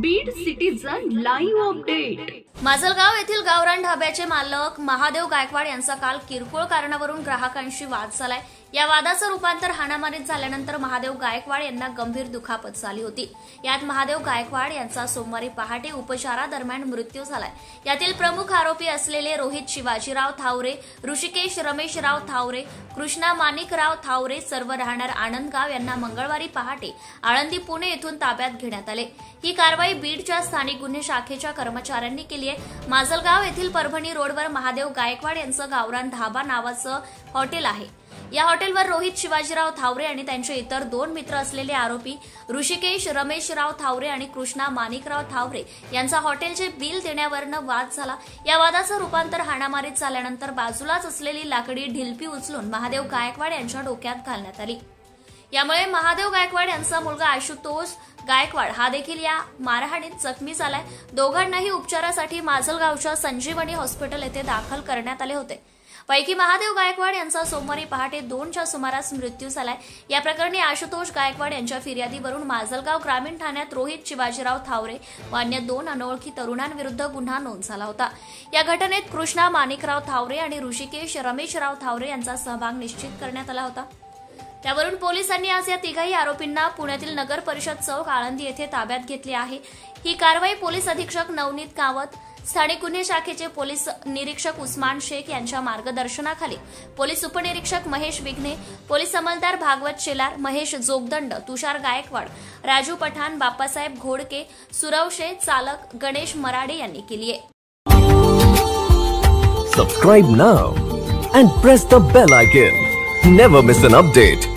Beed citizen live update. Majalgaon येथील गावरान ढाब्याचे मालक महादेव गायकवाड यांचा काल किरकोळ कारणावरून ग्राहकांशी वाद झालाय। या वादाचं रूपांतर हाणामारीत झाल्यानंतर महादेव गायकवाड यांना गंभीर दुखापत झाली होती। यात महादेव गायकवाड यांचा सोमवारी पहाटे उपचारादरम्यान मृत्यू झालाय। यातील प्रमुख आरोपी असलेले रोहित शिवाजीराव थावरे, ऋषिकेश रमेशराव थावरे, कृष्णा माणिकराव थावरे सर्व राहणार आनंदगाव यांना मंगळवारी पहाटे आळंदी पुणे येथून ताब्यात घेण्यात आले। ही कारवाई बीडच्या स्थानिक गुन्हे शाखेच्या कर्मचाऱ्यांनी केली आहे। माजलगाव येथील परभणी रोडवर महादेव गायकवाड यांचं गावरान धाबा नावाचं हॉटेल आहे। या हॉटेलवर रोहित शिवाजीराव थावरे आणि त्यांचे इतर 2 मित्र असलेले आरोपी ऋषिकेश रमेशराव थावरे आणि कृष्णा माणिकराव थावरे यांचा हॉटेलचे बिल देण्यावरून वाद झाला। या वादाचं रूपांतर हाणामारीत झाल्यानंतर बाजूलाच असलेली लाकडी ढिलपी उचलून महादेव गायकवाड यांच्या डोक्यात घालण्यात आली। यामुळे महादेव गायकवाड यांचा मुलगा आशुतोष गायकवाड हा देखील या मारहाणीत जखमी झालाय। दोघांनाही उपचारासाठी माजलगावच्या संजीवनी हॉस्पिटल येथे दाखल करण्यात आले होते। पैकी महादेव गायकवाड यांचा सोमवारी पहाटे 2च्या सुमारास मृत्यू झालाय। या प्रकरणी आशुतोष गायकवाड यांच्या फिर्यादीवरून माजलगाव ग्रामीण ठाण्यात रोहित शिवाजीराव थावरे व अन्य 2 अनोळखी तरुणांविरुद्ध गुन्हा नोंद झाला होता। या घटनेत कृष्णा माणिकराव थावरे आणि ऋषिकेश रमेशराव थावरे यांचा सहभाग निश्चित करण्यात आला होता। त्यावरून पोलिसांनी आज या तिघाही आरोपींना पुण्यातील नगर परिषद चौक आळंदी येथे ताब्यात घेतले आहे। ही कारवाई पोलीस अधीक्षक नवनीत कावत, स्थानिक गुन्हे शाखेचे पोलीस निरीक्षक उस्मान शेख यांच्या मार्गदर्शनाखाली पोलीस उपनिरीक्षक महेश विघ्ने, पोलीस अंमलदार भागवत शेलार, महेश जोगदंड, तुषार गायकवाड, राजू पठाण, बाप्पासाहेब घोडके, सुरवशे चालक, गणेश मराडे यांनी केली आहे। Subscribe now and press the bell icon. Never miss an update.